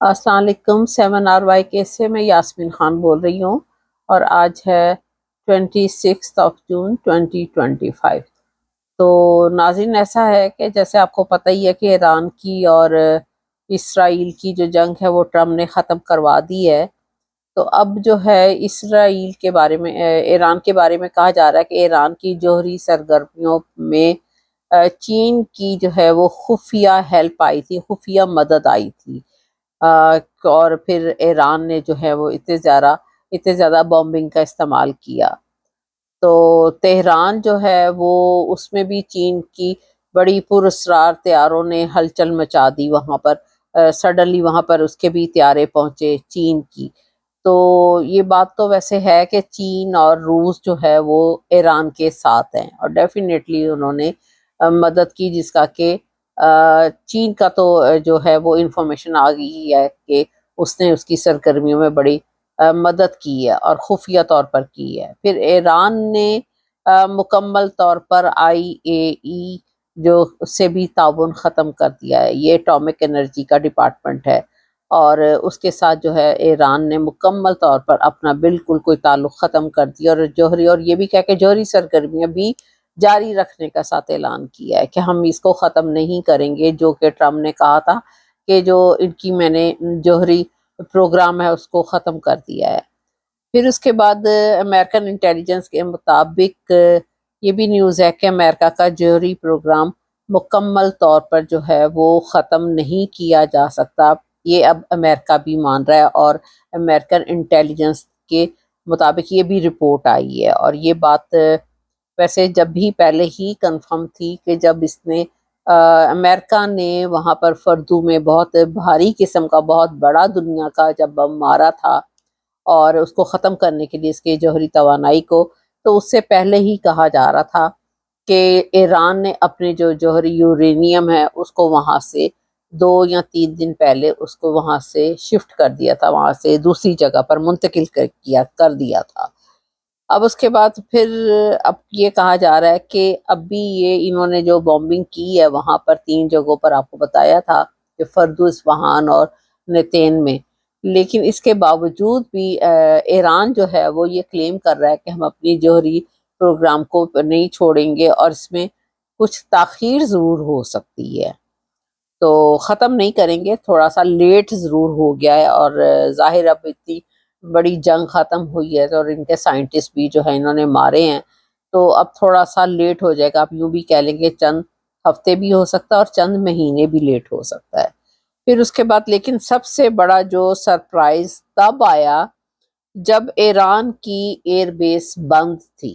السلام علیکم 7 RY سے میں یاسمین خان بول رہی ہوں اور آج ہے 26 جون 2025۔ تو ناظرین ایسا ہے کہ جیسے آپ کو پتہ ہی ہے کہ ایران کی اور اسرائیل کی جو جنگ ہے وہ ٹرمپ نے ختم کروا دی ہے۔ تو اب جو ہے اسرائیل کے بارے میں ایران کے بارے میں کہا جا رہا ہے کہ ایران کی جوہری سرگرمیوں میں چین کی جو ہے وہ خفیہ ہیلپ آئی تھی، خفیہ مدد آئی تھی، اور پھر ایران نے جو ہے وہ اتنے زیادہ بومبنگ کا استعمال کیا۔ تو تہران جو ہے وہ اس میں بھی چین کی بڑی پراسرار طیاروں نے ہلچل مچا دی وہاں پر، سڈنلی وہاں پر اس کے بھی طیارے پہنچے چین کی۔ تو یہ بات تو ویسے ہے کہ چین اور روس جو ہے وہ ایران کے ساتھ ہیں اور ڈیفینیٹلی انہوں نے مدد کی، جس کا کہ چین کا تو جو ہے وہ انفارمیشن آ گئی ہے کہ اس نے اس کی سرگرمیوں میں بڑی مدد کی ہے اور خفیہ طور پر کی ہے۔ پھر ایران نے مکمل طور پر IAEA جو اس سے بھی تعاون ختم کر دیا ہے، یہ اٹامک انرجی کا ڈپارٹمنٹ ہے، اور اس کے ساتھ جو ہے ایران نے مکمل طور پر اپنا بالکل کوئی تعلق ختم کر دیا، اور یہ بھی کہہ کہ جوہری سرگرمیاں بھی جاری رکھنے کا ساتھ اعلان کیا ہے کہ ہم اس کو ختم نہیں کریں گے، جو کہ ٹرمپ نے کہا تھا کہ جو ان کی میں نے جوہری پروگرام ہے اس کو ختم کر دیا ہے۔ پھر اس کے بعد امریکن انٹیلیجنس کے مطابق یہ بھی نیوز ہے کہ امریکہ کا جوہری پروگرام مکمل طور پر جو ہے وہ ختم نہیں کیا جا سکتا، یہ اب امریکہ بھی مان رہا ہے، اور امریکن انٹیلیجنس کے مطابق یہ بھی رپورٹ آئی ہے۔ اور یہ بات ویسے جب بھی پہلے ہی کنفرم تھی کہ جب اس نے امریکہ نے وہاں پر فردو میں بہت بھاری قسم کا بہت بڑا دنیا کا جب بم مارا تھا اور اس کو ختم کرنے کے لیے اس کے جوہری توانائی کو، تو اس سے پہلے ہی کہا جا رہا تھا کہ ایران نے اپنے جو جوہری یورینیم ہے اس کو وہاں سے 2 یا 3 دن پہلے اس کو وہاں سے شفٹ کر دیا تھا، وہاں سے دوسری جگہ پر منتقل کر دیا تھا۔ اب اس کے بعد پھر اب یہ کہا جا رہا ہے کہ اب بھی یہ انہوں نے جو بومبنگ کی ہے وہاں پر 3 جگہوں پر، آپ کو بتایا تھا کہ فردو، اصفہان اور نتین میں، لیکن اس کے باوجود بھی ایران جو ہے وہ یہ کلیم کر رہا ہے کہ ہم اپنی جوہری پروگرام کو نہیں چھوڑیں گے، اور اس میں کچھ تاخیر ضرور ہو سکتی ہے، تو ختم نہیں کریں گے، تھوڑا سا لیٹ ضرور ہو گیا ہے۔ اور ظاہر اب اتنی بڑی جنگ ختم ہوئی ہے اور ان کے سائنٹسٹ بھی جو ہے انہوں نے مارے ہیں، تو اب تھوڑا سا لیٹ ہو جائے گا، آپ یوں بھی کہہ لیں گے چند ہفتے بھی ہو سکتا ہے اور چند مہینے بھی لیٹ ہو سکتا ہے۔ پھر اس کے بعد لیکن سب سے بڑا جو سرپرائز تب آیا جب ایران کی ایئر بیس بند تھی،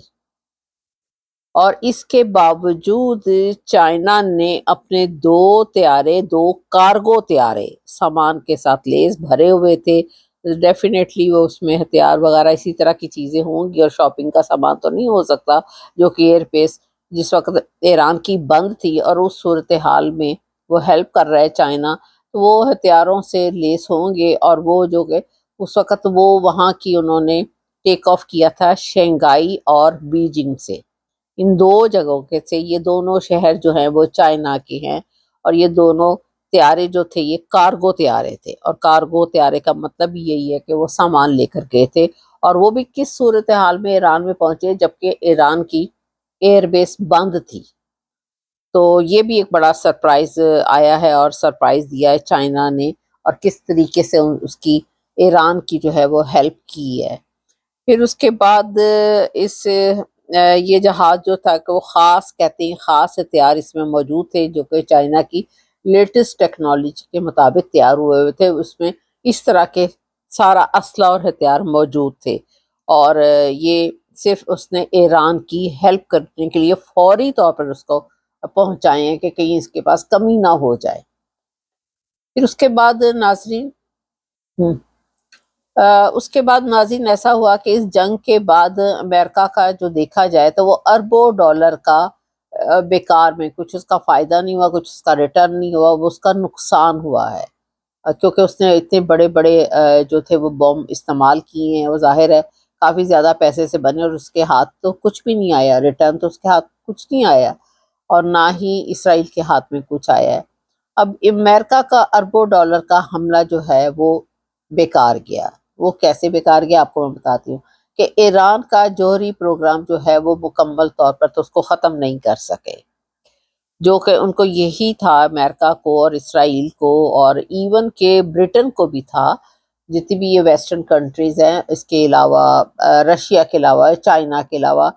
اور اس کے باوجود چائنا نے اپنے 2 کارگو طیارے سامان کے ساتھ لیس بھرے ہوئے تھے، ڈیفینیٹلی وہ اس میں ہتھیار وغیرہ اسی طرح کی چیزیں ہوں گی، اور شاپنگ کا سامان تو نہیں ہو سکتا، جو کہ ایئر بیس جس وقت ایران کی بند تھی اور اس صورتحال میں وہ ہیلپ کر رہا ہے چائنا، تو وہ ہتھیاروں سے لیس ہوں گے، اور وہ جو کہ اس وقت وہ وہاں کی انہوں نے ٹیک آف کیا تھا شنگھائی اور بیجنگ سے، ان 2 جگہوں کے سے، یہ دونوں شہر جو ہیں وہ چائنا کے ہیں، اور یہ دونوں طیارے جو تھے یہ کارگو طیارے تھے، اور کارگو طیارے کا مطلب یہی ہے کہ وہ سامان لے کر گئے تھے، اور وہ بھی کس صورتحال میں ایران میں پہنچے جبکہ ایران کی ایئر بیس بند تھی۔ تو یہ بھی ایک بڑا سرپرائز آیا ہے اور سرپرائز دیا ہے چائنا نے، اور کس طریقے سے اس کی ایران کی جو ہے وہ ہیلپ کی ہے۔ پھر اس کے بعد یہ جہاز جو تھا کہ وہ خاص کہتے ہیں خاص ہتھیار اس میں موجود تھے، جو کہ چائنا کی لیٹسٹ ٹیکنالوجی کے مطابق تیار ہوئے ہوئے تھے، اس میں اس طرح کے سارا اسلحہ اور ہتھیار موجود تھے، اور یہ صرف اس نے ایران کی ہیلپ کرنے کے لیے فوری طور پر اس کو پہنچائے ہیں کہ کہیں اس کے پاس کمی نہ ہو جائے۔ پھر اس کے بعد ناظرین اس کے بعد ناظرین ایسا ہوا کہ اس جنگ کے بعد امریکہ کا جو دیکھا جائے تو وہ اربوں ڈالر کا بیکار میں، کچھ اس کا فائدہ نہیں ہوا، کچھ اس کا ریٹرن نہیں ہوا، وہ اس کا نقصان ہوا ہے، کیونکہ اس نے اتنے بڑے بڑے جو تھے وہ بم استعمال کیے ہیں، وہ ظاہر ہے کافی زیادہ پیسے سے بنے، اور اس کے ہاتھ تو کچھ بھی نہیں آیا، ریٹرن تو اس کے ہاتھ کچھ نہیں آیا، اور نہ ہی اسرائیل کے ہاتھ میں کچھ آیا ہے۔ اب امریکہ کا اربوں ڈالر کا حملہ جو ہے وہ بیکار گیا. وہ کیسے بیکار گیا آپ کو میں بتاتی ہوں کہ ایران کا جوہری پروگرام جو ہے وہ مکمل طور پر تو اس کو ختم نہیں کر سکے، جو کہ ان کو یہی تھا، امریکہ کو اور اسرائیل کو اور ایون کہ برٹن کو بھی تھا، جتنی بھی یہ ویسٹرن کنٹریز ہیں، اس کے علاوہ رشیا کے علاوہ، چائنا کے علاوہ،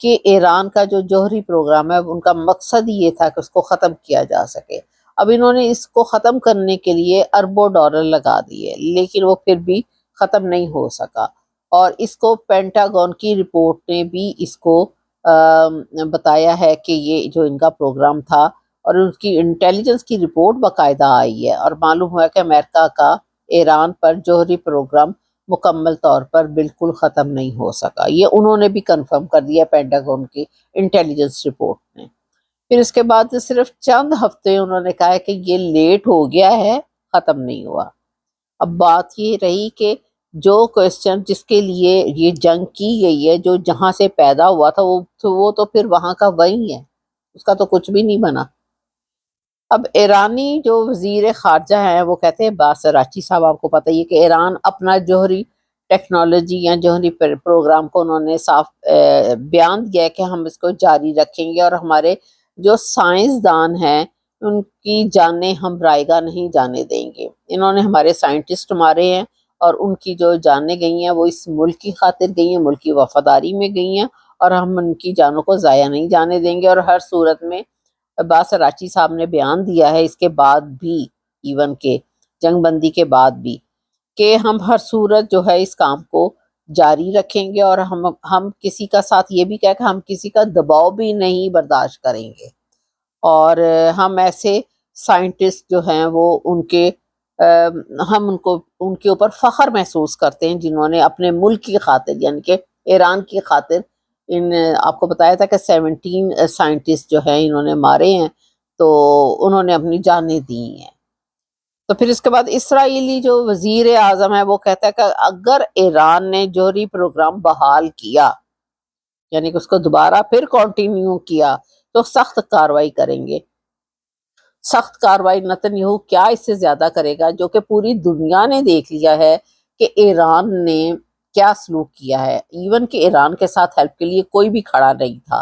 کہ ایران کا جو جوہری پروگرام ہے ان کا مقصد ہی یہ تھا کہ اس کو ختم کیا جا سکے. اب انہوں نے اس کو ختم کرنے کے لیے اربوں ڈالر لگا دیے، لیکن وہ پھر بھی ختم نہیں ہو سکا. اور اس کو پینٹاگون کی رپورٹ نے بھی اس کو بتایا ہے کہ یہ جو ان کا پروگرام تھا، اور ان کی انٹیلیجنس کی رپورٹ باقاعدہ آئی ہے، اور معلوم ہوا کہ امریکہ کا ایران پر جوہری پروگرام مکمل طور پر بالکل ختم نہیں ہو سکا. یہ انہوں نے بھی کنفرم کر دیا پینٹاگون کی انٹیلیجنس رپورٹ نے. پھر اس کے بعد صرف چند ہفتے انہوں نے کہا ہے کہ یہ لیٹ ہو گیا ہے، ختم نہیں ہوا. اب بات یہ رہی کہ جو کوشچن جس کے لیے یہ جنگ کی گئی ہے، جو جہاں سے پیدا ہوا تھا، وہ تو پھر وہاں کا وہی ہے، اس کا تو کچھ بھی نہیں بنا. اب ایرانی جو وزیر خارجہ ہیں وہ کہتے ہیں، عباس راچی صاحب، آپ کو پتہ ہی ہے کہ ایران اپنا جوہری ٹیکنالوجی یا جوہری پروگرام کو انہوں نے صاف بیان دیا ہے کہ ہم اس کو جاری رکھیں گے، اور ہمارے جو سائنسدان ہیں ان کی جانیں ہم رائے گاہ نہیں جانے دیں گے. انہوں نے ہمارے سائنٹسٹ مارے ہیں، اور ان کی جو جانیں گئی ہیں وہ اس ملک کی خاطر گئی ہیں، ملک کی وفاداری میں گئی ہیں، اور ہم ان کی جانوں کو ضائع نہیں جانے دیں گے. اور ہر صورت میں عباس راچی صاحب نے بیان دیا ہے اس کے بعد بھی، ایون کہ جنگ بندی کے بعد بھی، کہ ہم ہر صورت جو ہے اس کام کو جاری رکھیں گے، اور ہم کسی کا ساتھ یہ بھی کہہ کہ ہم کسی کا دباؤ بھی نہیں برداشت کریں گے. اور ہم ایسے سائنٹسٹ جو ہیں وہ ہم ان کے اوپر فخر محسوس کرتے ہیں جنہوں نے اپنے ملک کی خاطر، یعنی کہ ایران کی خاطر، آپ کو بتایا تھا کہ 17 سائنٹسٹ جو ہیں انہوں نے مارے ہیں، تو انہوں نے اپنی جانیں دی ہیں. تو پھر اس کے بعد اسرائیلی جو وزیر اعظم ہے وہ کہتا ہے کہ اگر ایران نے جوہری پروگرام بحال کیا، یعنی کہ اس کو دوبارہ پھر کنٹینیو کیا، تو سخت کارروائی کریں گے. سخت کارروائی نتن یاہو کیا اس سے زیادہ کرے گا، جو کہ پوری دنیا نے دیکھ لیا ہے کہ ایران نے کیا سلوک کیا ہے. ایون کہ ایران کے ساتھ ہیلپ کے لیے کوئی بھی کھڑا نہیں تھا،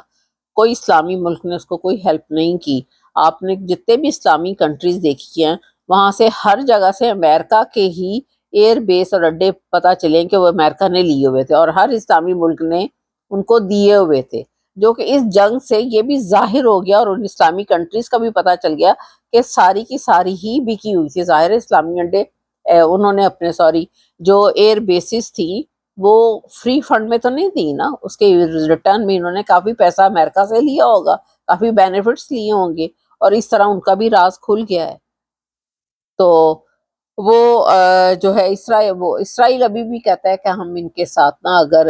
کوئی اسلامی ملک نے اس کو کوئی ہیلپ نہیں کی. آپ نے جتنے بھی اسلامی کنٹریز دیکھی ہیں، وہاں سے ہر جگہ سے امریکہ کے ہی ایئر بیس اور اڈے پتہ چلے کہ وہ امریکہ نے لیے ہوئے تھے، اور ہر اسلامی ملک نے ان کو دیے ہوئے تھے، جو کہ اس جنگ سے یہ بھی ظاہر ہو گیا، اور ان اسلامی کنٹریز کا بھی پتہ چل گیا کہ ساری کی ساری ہی بکی ہوئی تھی. ظاہر اسلامی اڈے انہوں نے اپنے جو ایئر بیسز تھی وہ فری فنڈ میں تو نہیں دی نا، اس کے ریٹرن میں انہوں نے کافی پیسہ امریکہ سے لیا ہوگا، کافی بینیفٹس لیے ہوں گے، اور اس طرح ان کا بھی راز کھل گیا ہے. تو وہ جو ہے اسرائیل ابھی بھی کہتا ہے کہ ہم ان کے ساتھ نا، اگر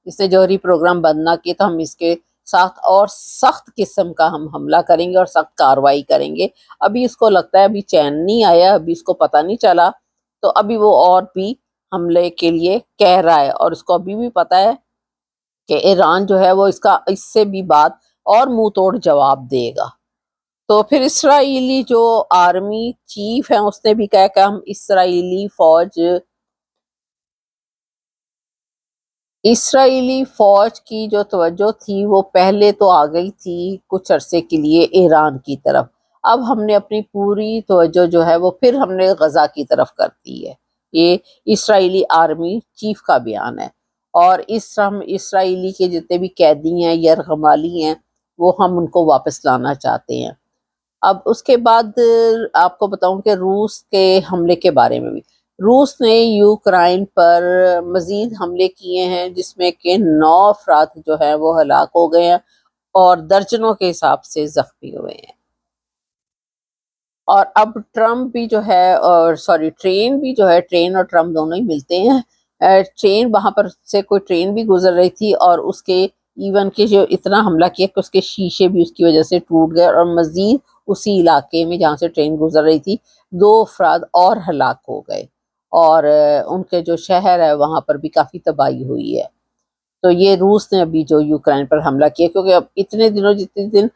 اس نے جوہری پروگرام بند نہ کیے تو ہم اس کے ساتھ اور سخت قسم کا ہم حملہ کریں گے اور سخت کارروائی کریں گے. ابھی اس کو لگتا ہے ابھی چین نہیں آیا، ابھی اس کو پتہ نہیں چلا، تو ابھی وہ اور بھی حملے کے لیے کہہ رہا ہے، اور اس کو ابھی بھی پتہ ہے کہ ایران جو ہے وہ اس سے بھی بات اور منہ توڑ جواب دے گا. تو پھر اسرائیلی جو آرمی چیف ہیں اس نے بھی کہا کہ ہم اسرائیلی فوج کی جو توجہ تھی وہ پہلے تو آ گئی تھی کچھ عرصے کے لیے ایران کی طرف، اب ہم نے اپنی پوری توجہ جو ہے وہ پھر ہم نے غزہ کی طرف کر دی ہے. یہ اسرائیلی آرمی چیف کا بیان ہے. اور ہم اسرائیلی کے جتنے بھی قیدی ہیں، یرغمالی ہیں، وہ ہم ان کو واپس لانا چاہتے ہیں. اب اس کے بعد آپ کو بتاؤں کہ روس کے حملے کے بارے میں بھی، روس نے یوکرائن پر مزید حملے کیے ہیں، جس میں کہ 9 افراد جو ہیں وہ ہلاک ہو گئے ہیں، اور درجنوں کے حساب سے زخمی ہوئے ہیں. اور اب ٹرمپ بھی جو ہے، اور ٹرین بھی جو ہے، ٹرین اور ٹرمپ دونوں ہی ملتے ہیں. ٹرین وہاں پر سے کوئی ٹرین بھی گزر رہی تھی، اور اس کے ایون کہ جو اتنا حملہ کیا کہ اس کے شیشے بھی اس کی وجہ سے ٹوٹ گئے، اور مزید اسی علاقے میں جہاں سے ٹرین گزر رہی تھی 2 افراد اور ہلاک ہو گئے، اور ان کے جو شہر ہے وہاں پر بھی کافی تباہی ہوئی ہے. تو یہ روس نے ابھی جو یوکرائن پر حملہ کیا، کیونکہ اب اتنے دنوں جتنے دن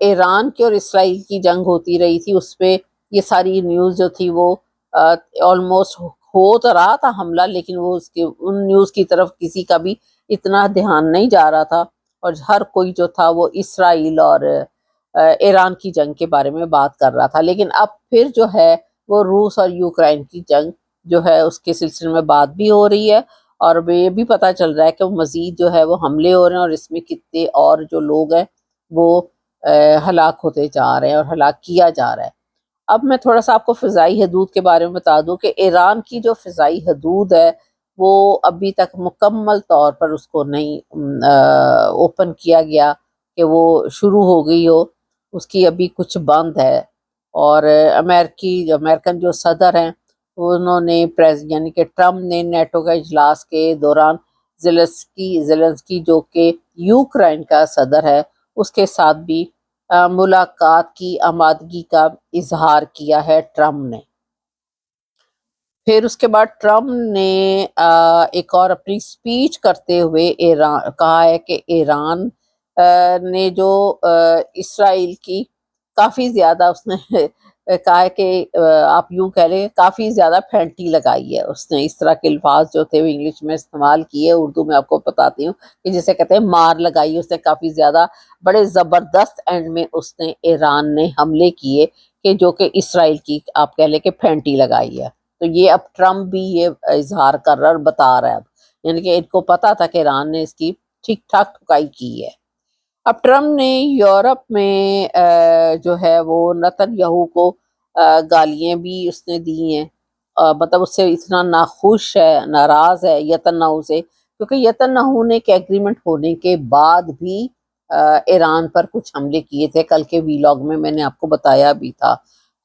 ایران کی اور اسرائیل کی جنگ ہوتی رہی تھی، اس پہ یہ ساری نیوز جو تھی وہ آلموسٹ ہو تو رہا تھا حملہ، لیکن وہ ان نیوز کی طرف کسی کا بھی اتنا دھیان نہیں جا رہا تھا، اور ہر کوئی جو تھا وہ اسرائیل اور ایران کی جنگ کے بارے میں بات کر رہا تھا۔ لیکن اب پھر جو ہے وہ روس اور یوکرائن کی جنگ جو ہے اس کے سلسلے میں بات بھی ہو رہی ہے، اور یہ بھی پتہ چل رہا ہے کہ مزید جو ہے وہ حملے ہو رہے ہیں، اور اس میں کتنے اور جو لوگ ہیں وہ ہلاک ہوتے جا رہے ہیں اور ہلاک کیا جا رہا ہے۔ اب میں تھوڑا سا آپ کو فضائی حدود کے بارے میں بتا دوں کہ ایران کی جو فضائی حدود ہے وہ ابھی تک مکمل طور پر اس کو نہیں اوپن کیا گیا کہ وہ شروع ہو گئی ہو، اس کی ابھی کچھ بند ہے۔ اور امریکن جو صدر ہیں انہوں نے یعنی کہ ٹرمپ نے نیٹو کا اجلاس کے دوران زیلنسکی جو کہ یوکرائن کا صدر ہے اس کے ساتھ بھی ملاقات کی آمادگی کا اظہار کیا ہے ٹرمپ نے۔ پھر اس کے بعد ٹرمپ نے ایک اور اپنی سپیچ کرتے ہوئے کہا ہے کہ ایران نے جو اسرائیل کی کافی زیادہ اس نے کہا ہے کہ آپ یوں کہہ لیں کافی زیادہ پھینٹی لگائی ہے، اس نے اس طرح کے الفاظ جو تھے وہ انگلش میں استعمال کیے، اردو میں آپ کو بتاتی ہوں کہ جسے کہتے ہیں مار لگائی، اس نے کافی زیادہ بڑے زبردست اینڈ میں اس نے ایران نے حملے کیے کہ جو کہ اسرائیل کی آپ کہہ لیں کہ پھینٹی لگائی ہے۔ تو یہ اب ٹرمپ بھی یہ اظہار کر رہا ہے اور بتا رہا ہے اب، یعنی کہ ان کو پتا تھا کہ ایران نے اس کی ٹھیک ٹھاک ٹھکائی کی ہے۔ اب ٹرمپ نے یورپ میں جو ہے وہ نتن یہو کو گالیاں بھی اس نے دی ہیں، مطلب اس سے اتنا ناخوش ہے، ناراض ہے یتن سے، کیونکہ یتن نے ایک ایگریمنٹ ہونے کے بعد بھی ایران پر کچھ حملے کیے تھے، کل کے ویلاگ میں نے آپ کو بتایا بھی تھا،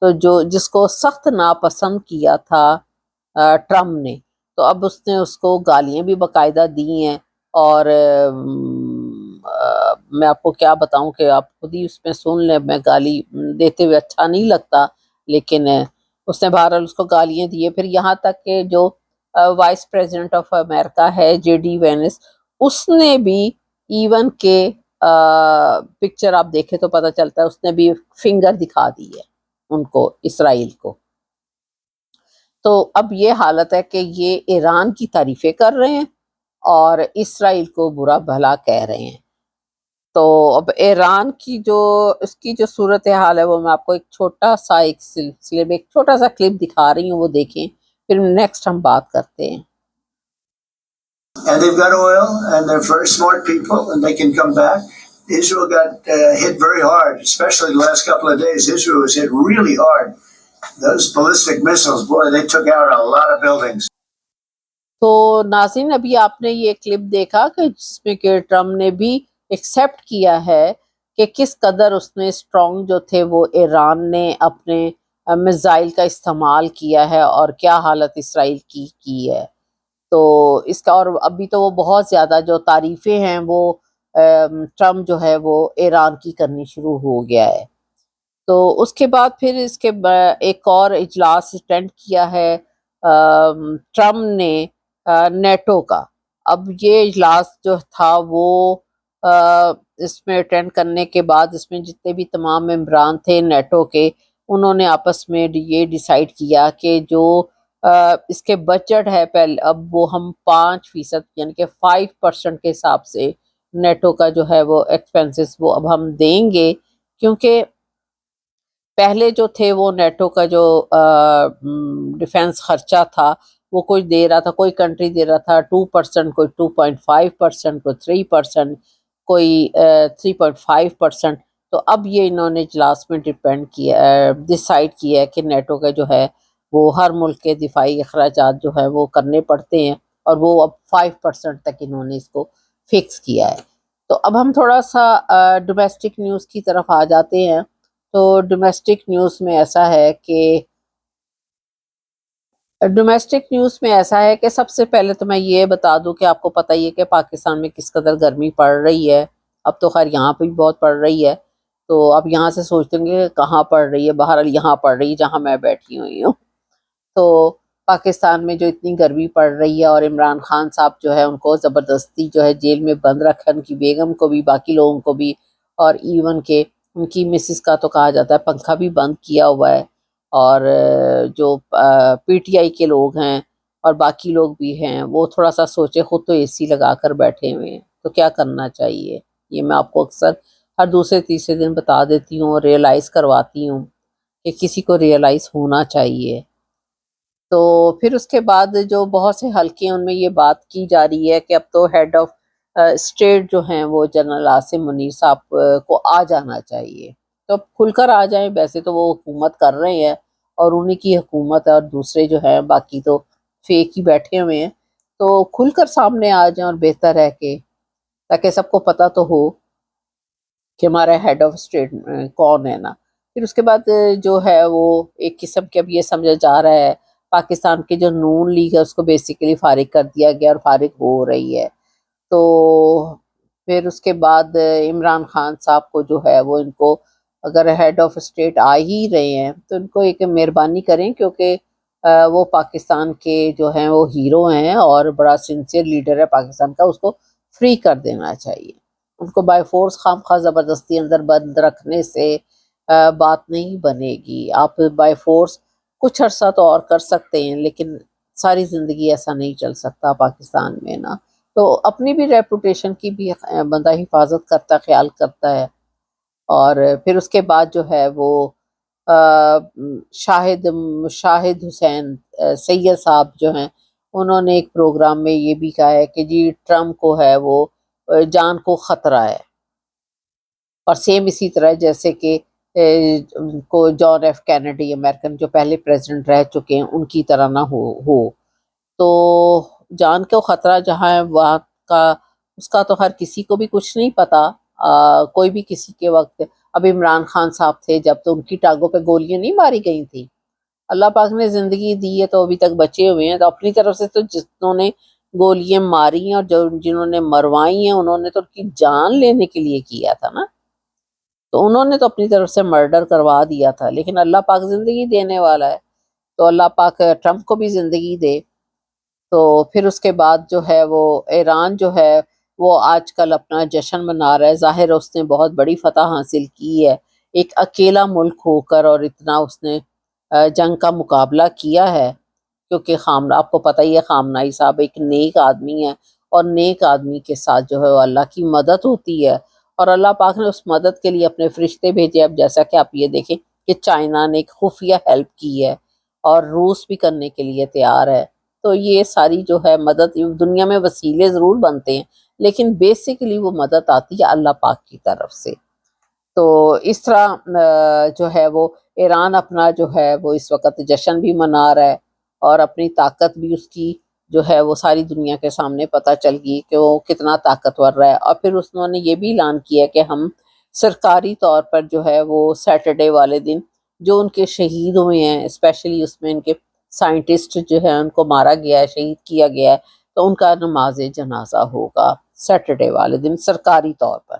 تو جس کو سخت ناپسند کیا تھا ٹرمپ نے، تو اب اس نے اس کو گالیاں بھی باقاعدہ دی ہیں، اور میں آپ کو کیا بتاؤں کہ آپ خود ہی اس میں سن لیں، میں گالی دیتے ہوئے اچھا نہیں لگتا، لیکن اس نے بہرحال اس کو گالیاں دی ہے۔ پھر یہاں تک کہ جو وائس پریزیڈنٹ آف امریکہ ہے جے ڈی وینس، اس نے بھی ایون کہ پکچر آپ دیکھیں تو پتہ چلتا ہے اس نے بھی فنگر دکھا دی ہے ان کو، اسرائیل کو۔ تو اب یہ حالت ہے کہ یہ ایران کی تعریفیں کر رہے ہیں اور اسرائیل کو برا بھلا کہہ رہے ہیں۔ تو اب ایران کی جو اس کی جو صورتحال ہے وہ میں آپ کو ایک سلسلے میں ایک چھوٹا سا کلپ دکھا رہی ہوں، وہ دیکھیں، پھر نیکسٹ ہم بات کرتے ہیں۔ And they've got oil, and they're very smart people, and they can come back. Israel got hit very hard, especially the last couple of days. Israel was hit really hard. Those ballistic missiles, boy, they took out a lot of buildings. تو ناظرین ابھی آپ نے یہ clip دیکھا کہ جس میں کہ ٹرمپ نے بھی ایکسیپٹ کیا ہے کہ کس قدر اس نے اسٹرانگ جو تھے وہ ایران نے اپنے میزائل کا استعمال کیا ہے، اور کیا حالت اسرائیل کی ہے۔ تو اس کا اور ابھی تو وہ بہت زیادہ جو تعریفیں ہیں وہ ٹرمپ جو ہے وہ ایران کی کرنی شروع ہو گیا ہے۔ تو اس کے بعد پھر اس کے ایک اور اجلاس اٹینڈ کیا ہے ٹرمپ نے نیٹو کا۔ اب یہ اجلاس جو تھا وہ اس میں اٹینڈ کرنے کے بعد اس میں جتنے بھی تمام ممبران تھے نیٹو کے، انہوں نے آپس میں یہ ڈیسائیڈ کیا کہ جو اس کے بجٹ ہے پہلے اب وہ ہم 5% یعنی کہ 5% کے حساب سے نیٹو کا جو ہے وہ ایکسپینسز وہ اب ہم دیں گے، کیونکہ پہلے جو تھے وہ نیٹو کا جو ڈیفینس خرچہ تھا وہ کوئی دے رہا تھا، کوئی کنٹری دے رہا تھا 2%، کوئی 2.5%، کوئی 3%، کوئی 3.5%۔ تو اب یہ انہوں نے اجلاس میں ڈیسائیڈ کیا ہے کہ نیٹو کا جو ہے وہ ہر ملک کے دفاعی اخراجات جو ہے وہ کرنے پڑتے ہیں، اور وہ اب 5% تک انہوں نے اس کو فکس کیا ہے۔ تو اب ہم تھوڑا سا ڈومیسٹک نیوز کی طرف آ جاتے ہیں۔ تو ڈومیسٹک نیوز میں ایسا ہے کہ سب سے پہلے تو میں یہ بتا دوں کہ آپ کو پتہ ہی ہے کہ پاکستان میں کس قدر گرمی پڑ رہی ہے، اب تو خیر یہاں پہ بھی بہت پڑ رہی ہے، تو اب یہاں سے سوچتے ہیں کہ کہاں پڑ رہی ہے، بہرحال یہاں پڑ رہی ہے جہاں میں بیٹھی ہوئی ہوں۔ تو پاکستان میں جو اتنی گرمی پڑ رہی ہے، اور عمران خان صاحب جو ہے ان کو زبردستی جو ہے جیل میں بند رکھا، ان کی بیگم کو بھی، باقی لوگوں کو بھی، اور ایون کہ ان کی مسز کا تو کہا جاتا ہے پنکھا بھی بند کیا ہوا ہے۔ اور جو پی ٹی آئی کے لوگ ہیں اور باقی لوگ بھی ہیں وہ تھوڑا سا سوچے، خود تو اے سی لگا کر بیٹھے ہوئے ہیں، تو کیا کرنا چاہیے؟ یہ میں آپ کو اکثر ہر دوسرے تیسرے دن بتا دیتی ہوں اور ریئلائز کرواتی ہوں کہ کسی کو ریئلائز ہونا چاہیے۔ تو پھر اس کے بعد جو بہت سے حلقے ہیں ان میں یہ بات کی جا رہی ہے کہ اب تو ہیڈ آف اسٹیٹ جو ہیں وہ جنرل عاصم منیر صاحب کو آ جانا چاہیے، تو اب کھل کر آ جائیں۔ ویسے تو وہ حکومت کر رہے ہیں اور انہی کی حکومت ہے، اور دوسرے جو ہیں باقی تو فیک ہی بیٹھے ہوئے ہیں، تو کھل کر سامنے آ جائیں اور بہتر ہے کہ تاکہ سب کو پتہ تو ہو کہ ہمارا ہیڈ آف اسٹیٹ کون ہے نا۔ پھر اس کے بعد جو ہے وہ ایک قسم کے اب یہ سمجھا جا رہا ہے پاکستان کے جو نون لیگ ہے اس کو بیسیکلی فارغ کر دیا گیا اور فارغ ہو رہی ہے۔ تو پھر اس کے بعد عمران خان صاحب کو جو ہے وہ ان کو اگر ہیڈ آف اسٹیٹ آ ہی رہے ہیں تو ان کو ایک مہربانی کریں، کیونکہ وہ پاکستان کے جو ہیں وہ ہیرو ہیں اور بڑا سنسیئر لیڈر ہے پاکستان کا، اس کو فری کر دینا چاہیے۔ ان کو بائی فورس خام خواہ زبردستی اندر بند رکھنے سے بات نہیں بنے گی۔ آپ بائی فورس کچھ عرصہ تو اور کر سکتے ہیں، لیکن ساری زندگی ایسا نہیں چل سکتا پاکستان میں نا۔ تو اپنی بھی ریپوٹیشن کی بھی بندہ حفاظت کرتا ہے، خیال کرتا ہے۔ اور پھر اس کے بعد جو ہے وہ شاہد حسین سید صاحب جو ہیں انہوں نے ایک پروگرام میں یہ بھی کہا ہے کہ جی ٹرمپ کو ہے وہ جان کو خطرہ ہے، اور سیم اسی طرح جیسے کہ کو جان ایف کینیڈی امریکن جو پہلے پریزیڈنٹ رہ چکے ہیں ان کی طرح نہ ہو۔ تو جان کو خطرہ جہاں ہے وہاں کا اس کا تو ہر کسی کو بھی کچھ نہیں پتا، کوئی بھی کسی کے وقت۔ اب عمران خان صاحب تھے جب تو ان کی ٹانگوں پہ گولیاں نہیں ماری گئی تھیں، اللہ پاک نے زندگی دی ہے تو ابھی تک بچے ہوئے ہیں، تو اپنی طرف سے تو جتنوں نے گولیاں ماری ہیں اور جنہوں نے مروائی ہیں انہوں نے تو ان کی جان لینے کے لیے کیا تھا نا، تو انہوں نے تو اپنی طرف سے مرڈر کروا دیا تھا، لیکن اللہ پاک زندگی دینے والا ہے، تو اللہ پاک ٹرمپ کو بھی زندگی دے۔ تو پھر اس کے بعد جو ہے وہ ایران جو ہے وہ آج کل اپنا جشن منا رہا ہے، ظاہر ہے اس نے بہت بڑی فتح حاصل کی ہے، ایک اکیلا ملک ہو کر، اور اتنا اس نے جنگ کا مقابلہ کیا ہے، کیونکہ آپ کو پتہ ہی ہے خامنائی صاحب ایک نیک آدمی ہے، اور نیک آدمی کے ساتھ جو ہے وہ اللہ کی مدد ہوتی ہے، اور اللہ پاک نے اس مدد کے لیے اپنے فرشتے بھیجے۔ اب جیسا کہ آپ یہ دیکھیں کہ چائنا نے ایک خفیہ ہیلپ کی ہے اور روس بھی کرنے کے لیے تیار ہے، تو یہ ساری جو ہے مدد دنیا میں وسیلے ضرور بنتے ہیں لیکن بیسیکلی وہ مدد آتی ہے اللہ پاک کی طرف سے۔ تو اس طرح جو ہے وہ ایران اپنا جو ہے وہ اس وقت جشن بھی منا رہا ہے، اور اپنی طاقت بھی اس کی جو ہے وہ ساری دنیا کے سامنے پتہ چل گئی کہ وہ کتنا طاقتور رہا ہے۔ اور پھر انہوں نے یہ بھی اعلان کیا کہ ہم سرکاری طور پر جو ہے وہ سیٹرڈے والے دن جو ان کے شہید ہوئے ہیں، اسپیشلی اس میں ان کے سائنٹسٹ جو ہے ان کو مارا گیا ہے، شہید کیا گیا ہے، تو ان کا نماز جنازہ ہوگا سیٹرڈے والے دن سرکاری طور پر۔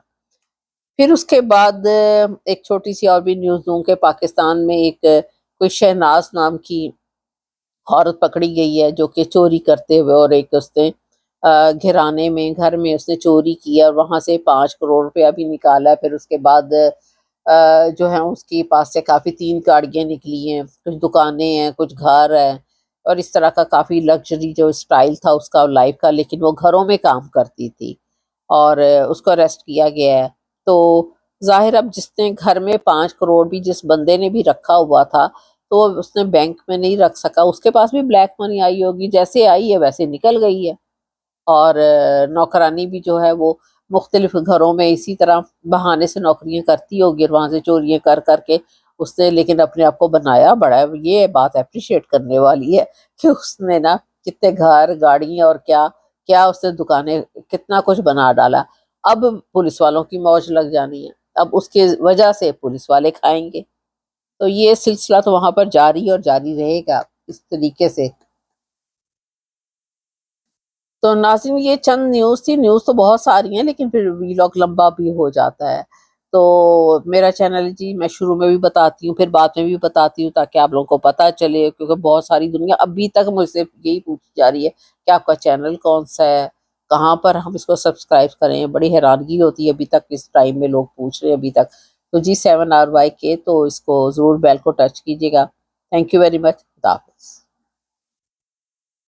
پھر اس کے بعد ایک چھوٹی سی اور بھی نیوز دوں کہ پاکستان میں ایک کوئی شہناز نام کی عورت پکڑی گئی ہے جو کہ چوری کرتے ہوئے، اور ایک اس نے گھرانے میں گھر میں اس نے چوری کی اور وہاں سے 5 کروڑ روپیہ بھی نکالا ہے۔ پھر اس کے بعد جو ہے اس کے پاس سے کافی 3 گاڑیاں نکلی ہیں، کچھ دکانیں ہیں، کچھ گھر ہے، اور اس طرح کا کافی لگژری جو اسٹائل تھا اس کا لائف کا، لیکن وہ گھروں میں کام کرتی تھی اور اس کو اریسٹ کیا گیا ہے۔ تو ظاہر اب جس نے گھر میں 5 کروڑ بھی جس بندے نے بھی رکھا ہوا تھا تو اس نے بینک میں نہیں رکھ سکا، اس کے پاس بھی بلیک منی آئی ہوگی، جیسے آئی ہے ویسے نکل گئی ہے، اور نوکرانی بھی جو ہے وہ مختلف گھروں میں اسی طرح بہانے سے نوکریاں کرتی ہوگی اور وہاں سے چوریاں کر کر کے اس نے لیکن اپنے آپ کو بنایا بڑا ہے۔ یہ بات اپریشیٹ کرنے والی ہے کہ اس نے نا کتنے گھر گاڑیاں اور کیا کیا اس نے دکانیں کتنا کچھ بنا ڈالا۔ اب پولیس والوں کی موج لگ جانی ہے، اب اس کی وجہ سے پولیس والے کھائیں گے، تو یہ سلسلہ تو وہاں پر جاری اور جاری رہے گا اس طریقے سے۔ تو ناظرین یہ چند نیوز تھی، نیوز تو بہت ساری ہیں لیکن پھر ویلاگ لمبا بھی ہو جاتا ہے، تو میرا چینل جی میں شروع میں بھی بتاتی ہوں پھر بعد میں بھی بتاتی ہوں تاکہ آپ لوگوں کو پتہ چلے، کیونکہ بہت ساری دنیا ابھی تک مجھ سے یہی پوچھی جا رہی ہے کہ آپ کا چینل کون سا ہے، کہاں پر ہم اس کو سبسکرائب کریں۔ بڑی حیرانگی ہوتی ہے ابھی تک اس ٹائم میں لوگ پوچھ رہے ہیں ابھی تک، تو جی 7RYK، تو اس کو ضرور بیل کو ٹچ کیجیے گا تھینک یو ویری مچ. خدا حافظ.